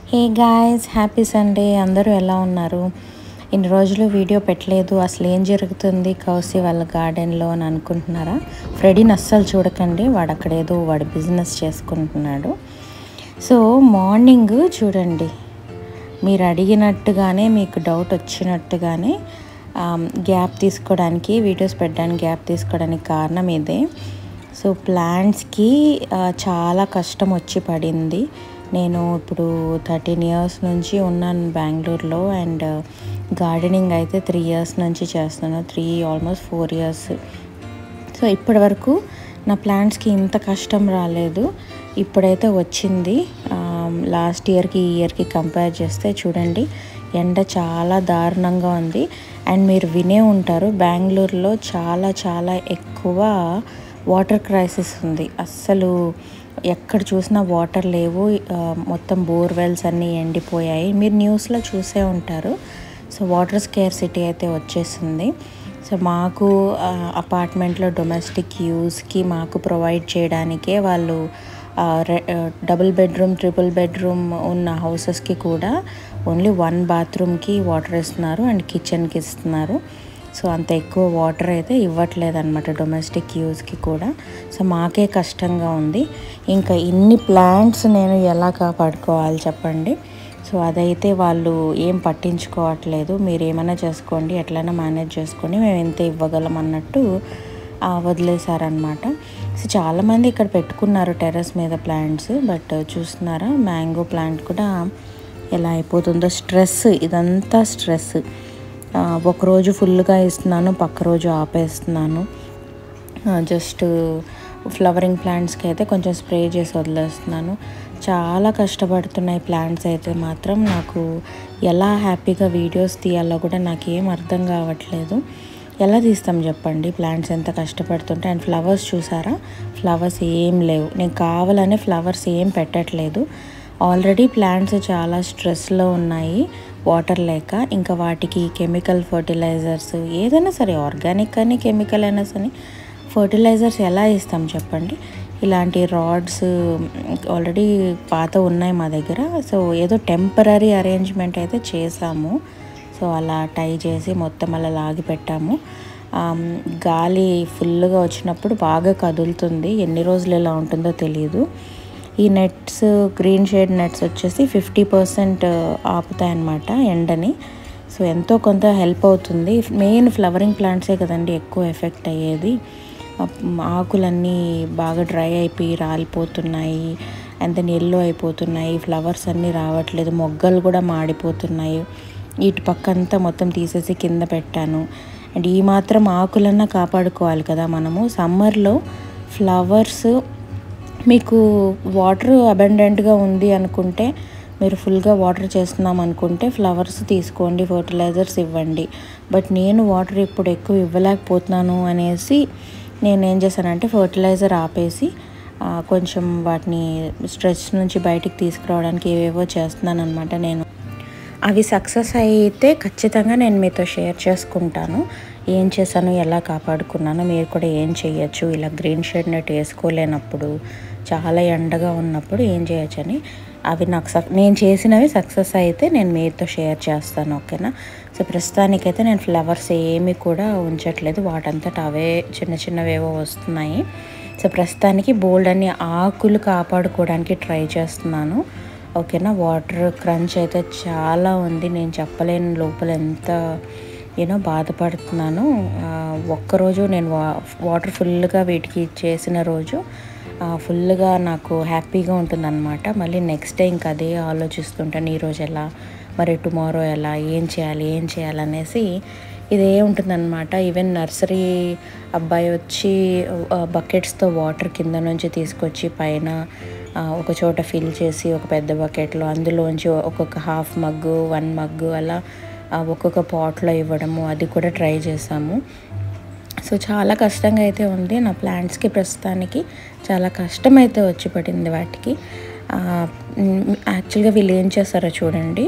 Hey guys, happy Sunday. అందరూ ఎలా ఉన్నారు? ఇన్ని రోజులు వీడియో పెట్టలేదు. అసలు ఏం జరుగుతుంది కౌసి వాళ్ళ గార్డెన్లో అని అనుకుంటున్నారా? ఫ్రెడీని అస్సలు చూడకండి, వాడు అక్కడ ఏదో వాడు బిజినెస్ చేసుకుంటున్నాడు. సో మార్నింగ్ చూడండి, మీరు అడిగినట్టుగానే మీకు డౌట్ వచ్చినట్టుగానే గ్యాప్ తీసుకోవడానికి, వీడియోస్ పెట్టడానికి గ్యాప్ తీసుకోవడానికి కారణం ఇదే. సో ప్లాంట్స్కి చాలా కష్టం వచ్చి పడింది. నేను ఇప్పుడు 13 ఇయర్స్ నుంచి ఉన్నాను బెంగళూరులో, అండ్ గార్డెనింగ్ అయితే 3 ఇయర్స్ నుంచి చేస్తున్నాను, ఆల్మోస్ట్ 4 ఇయర్స్. సో ఇప్పటి వరకు నా ప్లాంట్స్కి ఇంత కష్టం రాలేదు. ఇప్పుడైతే వచ్చింది. లాస్ట్ ఇయర్కి ఈ ఇయర్కి కంపేర్ చేస్తే చూడండి, ఎండ చాలా దారుణంగా ఉంది. అండ్ మీరు వినే ఉంటారు, బెంగళూరులో చాలా చాలా ఎక్కువ వాటర్ క్రైసిస్ ఉంది. అస్సలు ఎక్కడ చూసినా వాటర్ లేవు, మొత్తం బోర్వెల్స్ అన్నీ ఎండిపోయాయి. మీరు న్యూస్లో చూసే ఉంటారు. సో వాటర్ స్కేర్సిటీ అయితే వచ్చేసింది. సో మాకు అపార్ట్మెంట్లో డొమెస్టిక్ యూస్కి మాకు ప్రొవైడ్ చేయడానికే వాళ్ళు డబుల్ బెడ్రూమ్, ట్రిపుల్ బెడ్రూమ్ ఉన్న హౌసెస్కి కూడా ఓన్లీ 1 బాత్రూమ్కి వాటర్ ఇస్తున్నారు అండ్ కిచెన్కి ఇస్తున్నారు. సో అంత ఎక్కువ వాటర్ అయితే ఇవ్వట్లేదు అనమాట డొమెస్టిక్ యూస్కి కూడా. సో మాకే కష్టంగా ఉంది. ఇంకా ఇన్ని ప్లాంట్స్ నేను ఎలా కాపాడుకోవాలి చెప్పండి. సో అదైతే వాళ్ళు ఏం పట్టించుకోవట్లేదు. మీరు ఏమైనా చేసుకోండి, ఎట్లయినా మేనేజ్ చేసుకోండి, మేము ఎంత ఇవ్వగలం అన్నట్టు వదిలేశారనమాట. సో చాలామంది ఇక్కడ పెట్టుకున్నారు టెర్రస్ మీద ప్లాంట్స్, బట్ చూస్తున్నారా మ్యాంగో ప్లాంట్ కూడా ఎలా అయిపోతుందో. స్ట్రెస్, ఇదంతా స్ట్రెస్. ఒకరోజు ఫుల్గా ఇస్తున్నాను, పక్క రోజు ఆపేస్తున్నాను. జస్ట్ ఫ్లవరింగ్ ప్లాంట్స్కి అయితే కొంచెం స్ప్రే చేసి వదిలేస్తున్నాను. చాలా కష్టపడుతున్నాయి ప్లాంట్స్ అయితే మాత్రం. నాకు ఎలా హ్యాపీగా వీడియోస్ తీయాలో కూడా నాకు ఏం అర్థం కావట్లేదు. ఎలా తీస్తాం చెప్పండి, ప్లాంట్స్ ఎంత కష్టపడుతుంటే. అండ్ ఫ్లవర్స్ చూసారా, ఫ్లవర్స్ ఏం లేవు. నేను కావాలనే ఫ్లవర్స్ ఏం పెట్టట్లేదు. ఆల్రెడీ ప్లాంట్స్ చాలా స్ట్రెస్లో ఉన్నాయి వాటర్ లేక. ఇంకా వాటికి కెమికల్ ఫర్టిలైజర్స్, ఏదైనా సరే ఆర్గానిక్ కానీ కెమికల్ అయినా సరే ఫర్టిలైజర్స్ ఎలా ఇస్తాం చెప్పండి. ఇలాంటి రాడ్స్ ఆల్రెడీ పాత ఉన్నాయి మా దగ్గర. సో ఏదో టెంపరీ అరేంజ్మెంట్ అయితే చేసాము. సో అలా టై చేసి మొత్తం అలా లాగి పెట్టాము. గాలి ఫుల్గా వచ్చినప్పుడు బాగా కదులుతుంది. ఎన్ని రోజులు ఎలా ఉంటుందో తెలియదు. ఈ నెట్స్, గ్రీన్ షేడ్ నెట్స్ వచ్చేసి 50% ఆపుతాయన్నమాట ఎండని. సో ఎంతో కొంత హెల్ప్ అవుతుంది. మెయిన్ ఫ్లవరింగ్ ప్లాంట్సే కదండి ఎక్కువ ఎఫెక్ట్ అయ్యేది. ఆకులన్నీ బాగా డ్రై అయిపోయి రాలిపోతున్నాయి, అండ్ దెన్ ఎల్లో అయిపోతున్నాయి, ఫ్లవర్స్ అన్నీ రావట్లేదు, మొగ్గలు కూడా మాడిపోతున్నాయి. ఇటు పక్క అంతా మొత్తం తీసేసి కింద పెట్టాను. అండ్ ఈ మాత్రం ఆకులన్నా కాపాడుకోవాలి కదా మనము. సమ్మర్లో ఫ్లవర్స్ మీకు వాటర్ అబండెంట్గా ఉంది అనుకుంటే, మీరు ఫుల్గా వాటర్ చేస్తున్నాం అనుకుంటే ఫ్లవర్స్ తీసుకోండి, ఫర్టిలైజర్స్ ఇవ్వండి. బట్ నేను వాటర్ ఇప్పుడు ఎక్కువ ఇవ్వలేకపోతున్నాను అనేసి నేను ఏం చేశానంటే ఫర్టిలైజర్ ఆపేసి కొంచెం వాటిని స్ట్రెస్ నుంచి బయటికి తీసుకురావడానికి ఏవేవో చేస్తున్నాను అనమాట. నేను అవి సక్సెస్ అయితే ఖచ్చితంగా నేను మీతో షేర్ చేసుకుంటాను. ఏం చేశాను, ఎలా కాపాడుకున్నాను, మీరు కూడా ఏం చేయొచ్చు. ఇలా గ్రీన్ షేడ్ నెట్ వేసుకోలేనప్పుడు, చాలా ఎండగా ఉన్నప్పుడు ఏం చేయొచ్చని అవి నేను చేసినవి సక్సెస్ అయితే నేను మీతో షేర్ చేస్తాను, ఓకేనా. సో ప్రస్తుతానికైతే నేను ఫ్లవర్స్ ఏమీ కూడా ఉంచట్లేదు, వాటంతట అవే చిన్న చిన్నవేవో వస్తున్నాయి. సో ప్రస్తుతానికి బోల్డ్ అన్ని ఆకులు కాపాడుకోవడానికి ట్రై చేస్తున్నాను, ఓకేనా. వాటర్ క్రంచ్ అయితే చాలా ఉంది, నేను చెప్పలేను లోపల ఎంత బాధపడుతున్నాను. ఒక్కరోజు నేను వాటర్ ఫుల్గా వీటికి చేసిన రోజు ఫుల్గా నాకు హ్యాపీగా ఉంటుందన్నమాట. మళ్ళీ నెక్స్ట్ డే ఇంకా అదే ఆలోచిస్తుంటాను, ఈరోజు ఎలా, మరి టుమారో ఎలా, ఏం చేయాలనేసి ఇదే ఉంటుందన్నమాట. ఈవెన్ నర్సరీ అబ్బాయి వచ్చి బకెట్స్తో వాటర్ కింద నుంచి తీసుకొచ్చి పైన ఒక చోట ఫిల్ చేసి ఒక పెద్ద బకెట్లో అందులోంచి ఒక్కొక్క హాఫ్ మగ్గు, 1 మగ్గు అలా ఒక్కొక్క పాట్లో ఇవ్వడము, అది కూడా ట్రై చేసాము. సో చాలా కష్టంగా అయితే ఉంది నా ప్లాంట్స్కి. ప్రస్తుతానికి చాలా కష్టం అయితే వచ్చి పడింది వాటికి. యాక్చువల్గా వీళ్ళు ఏం చేస్తారో చూడండి,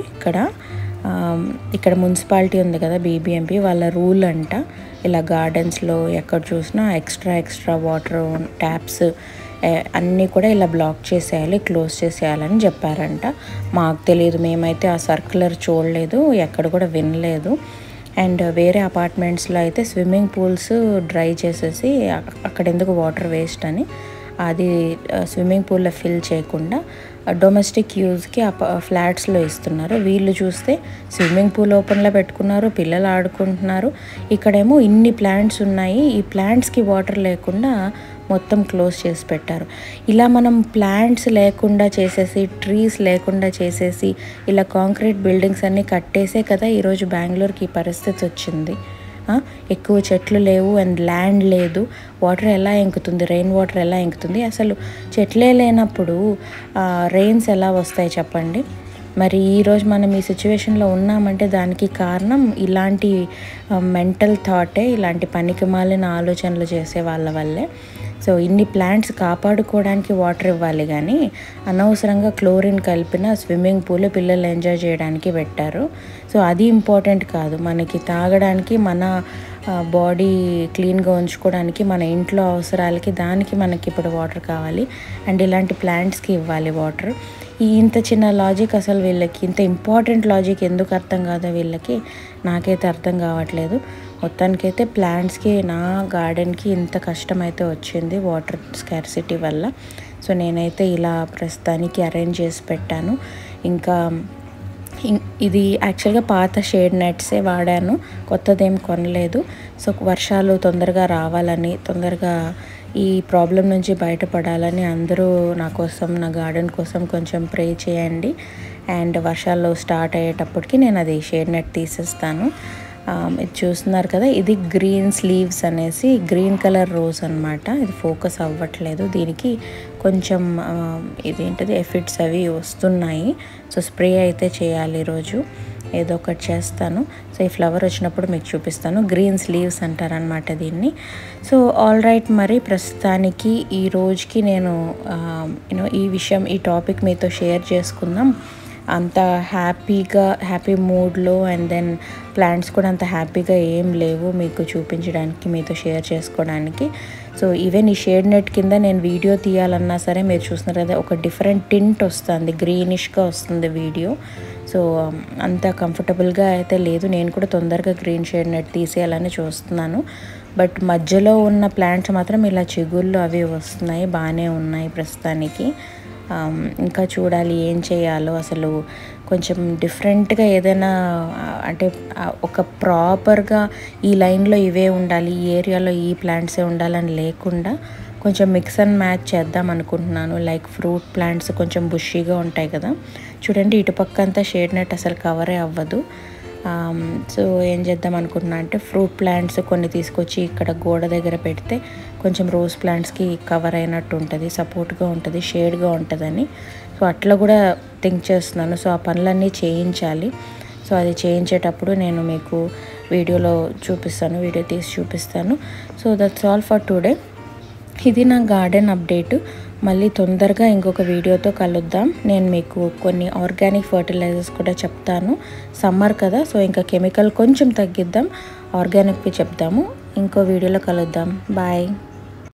ఇక్కడ మున్సిపాలిటీ ఉంది కదా, BBMP వాళ్ళ రూల్ అంట. ఇలా గార్డెన్స్లో ఎక్కడ చూసినా ఎక్స్ట్రా వాటర్ ట్యాప్స్ అన్నీ కూడా ఇలా బ్లాక్ చేసేయాలి, క్లోజ్ చేసేయాలని చెప్పారంట. మాకు తెలియదు, మేమైతే ఆ సర్క్యులర్ చూడలేదు, ఎక్కడ కూడా వినలేదు. అండ్ వేరే అపార్ట్మెంట్స్లో అయితే స్విమ్మింగ్ పూల్స్ డ్రై చేసేసి అక్కడ ఎందుకు వాటర్ వేస్ట్ అని అది స్విమ్మింగ్ పూల్లో ఫిల్ చేయకుండా డొమెస్టిక్ యూజ్కి ఫ్లాట్స్లో ఇస్తున్నారు. వీళ్ళు చూస్తే స్విమ్మింగ్ పూల్ ఓపెన్లో పెట్టుకున్నారు, పిల్లలు ఆడుకుంటున్నారు. ఇక్కడేమో ఇన్ని ప్లాంట్స్ ఉన్నాయి, ఈ ప్లాంట్స్కి వాటర్ లేకుండా మొత్తం క్లోజ్ చేసి పెట్టారు. ఇలా మనం ప్లాంట్స్ లేకుండా చేసేసి, ట్రీస్ లేకుండా చేసేసి, ఇలా కాంక్రీట్ బిల్డింగ్స్ అన్నీ కట్టేసే కదా ఈరోజు బెంగళూరుకి ఈ పరిస్థితి వచ్చింది. ఎక్కువ చెట్లు లేవు అండ్ ల్యాండ్ లేదు, వాటర్ ఎలా ఇంకుతుంది, రెయిన్ వాటర్ ఎలా ఇంకుతుంది? అసలు చెట్లే లేనప్పుడు రెయిన్స్ ఎలా వస్తాయి చెప్పండి? మరి ఈరోజు మనం ఈ సిచ్యువేషన్లో ఉన్నామంటే దానికి కారణం ఇలాంటి మెంటల్ థాటే, ఇలాంటి పనికిమాలిన ఆలోచనలు చేసే వాళ్ళ వల్లే. సో ఇన్ని ప్లాంట్స్ కాపాడుకోవడానికి వాటర్ ఇవ్వాలి, కానీ అనవసరంగా క్లోరిన్ కలిపిన స్విమ్మింగ్ పూల్ పిల్లలు ఎంజాయ్ చేయడానికి పెట్టారు. సో అది ఇంపార్టెంట్ కాదు, మనకి తాగడానికి, మన బాడీ క్లీన్గా ఉంచుకోవడానికి, మన ఇంట్లో అవసరాలకి, దానికి మనకి ఇప్పుడు వాటర్ కావాలి. అండ్ ఇలాంటి ప్లాంట్స్కి ఇవ్వాలి వాటర్. ఇంత చిన్న లాజిక్ అసలు వీళ్ళకి, ఇంత ఇంపార్టెంట్ లాజిక్ ఎందుకు అర్థం కాదో వీళ్ళకి, నాకైతే అర్థం కావట్లేదు. మొత్తానికైతే ప్లాంట్స్కి, నా గార్డెన్కి ఇంత కష్టం అయితే వచ్చింది వాటర్ స్కార్సిటీ వల్ల. సో నేనైతే ఇలా ప్రస్తుతానికి అరేంజ్ చేసి పెట్టాను. ఇంకా ఇది యాక్చువల్గా పాత షేడ్ నెట్సే వాడాను, కొత్తదేం కొనలేదు. సో వర్షాలు తొందరగా రావాలని, తొందరగా ఈ ప్రాబ్లం నుంచి బయటపడాలని అందరూ నా కోసం, నా గార్డెన్ కోసం కొంచెం ప్రే చేయండి. అండ్ వర్షాలు స్టార్ట్ అయ్యేటప్పటికి నేను అది షేడ్ నెట్ తీసేస్తాను. ఇది చూస్తున్నారు కదా, ఇది గ్రీన్ స్లీవ్స్ అనేసి గ్రీన్ కలర్ రోజ్ అనమాట. ఇది ఫోకస్ అవ్వట్లేదు, దీనికి కొంచెం ఇదేంటిది ఎఫిడ్స్ అవి వస్తున్నాయి. సో స్ప్రే అయితే చేయాలి ఈరోజు, ఏదో ఒకటి చేస్తాను. సో ఈ ఫ్లవర్ వచ్చినప్పుడు మీకు చూపిస్తాను. గ్రీన్ స్లీవ్స్ అంటారనమాట దీన్ని. సో ఆల్ రైట్, మరి ప్రస్తుతానికి ఈ రోజుకి నేను ఈ టాపిక్ మీతో షేర్ చేసుకుందాం. అంత హ్యాపీ మూడ్లో, అండ్ దెన్ ప్లాంట్స్ కూడా అంత హ్యాపీగా ఏం లేవు మీకు చూపించడానికి, మీతో షేర్ చేసుకోవడానికి. సో ఈవెన్ ఈ షేడ్ నెట్ కింద నేను వీడియో తీయాలన్నా సరే మీరు చూస్తున్నారు కదా, ఒక డిఫరెంట్ టింట్ వస్తుంది, గ్రీనిష్గా వస్తుంది వీడియో. సో అంత కంఫర్టబుల్గా అయితే లేదు. నేను కూడా తొందరగా గ్రీన్ షేడ్ నెట్ తీసేయాలని చూస్తున్నాను. బట్ మధ్యలో ఉన్న ప్లాంట్స్ మాత్రం ఇలా చిగుళ్ళు అవి వస్తున్నాయి, బాగానే ఉన్నాయి ప్రస్తుతానికి. ఇంకా చూడాలి ఏం చేయాలో. అసలు కొంచెం డిఫరెంట్గా ఏదైనా, అంటే ఒక ప్రాపర్గా ఈ లైన్లో ఇవే ఉండాలి, ఈ ఏరియాలో ఈ ప్లాంట్సే ఉండాలని లేకుండా కొంచెం మిక్స్ అండ్ మ్యాచ్ చేద్దాం అనుకుంటున్నాను. లైక్ ఫ్రూట్ ప్లాంట్స్ కొంచెం బుషీగా ఉంటాయి కదా, చూడండి ఇటుపక్క అంతా షేడ్ నెట్ అసలు కవరే అవ్వదు. సో ఏం చేద్దాం అనుకుంటున్నా అంటే, ఫ్రూట్ ప్లాంట్స్ కొన్ని తీసుకొచ్చి ఇక్కడ గోడ దగ్గర పెడితే కొంచెం రోజ్ ప్లాంట్స్కి కవర్ అయినట్టు ఉంటుంది, సపోర్ట్గా ఉంటుంది, షేడ్గా ఉంటుందని. సో అట్లా కూడా థింక్ చేస్తున్నాను. సో ఆ పనులన్నీ చేయించాలి. సో అది చేయించేటప్పుడు నేను మీకు వీడియోలో చూపిస్తాను, వీడియో తీసి చూపిస్తాను. So that's all for today. ఇది నా గార్డెన్ అప్డేట్. మళ్ళీ తొందరగా ఇంకొక వీడియోతో కలుద్దాం. నేను మీకు కొన్ని ఆర్గానిక్ ఫర్టిలైజర్స్ కూడా చెప్తాను. సమ్మర్ కదా, సో ఇంకా కెమికల్ కొంచెం తగ్గిద్దాం, ఆర్గానిక్వి చెప్దాము. ఇంకో వీడియోలో కలుద్దాం. బాయ్.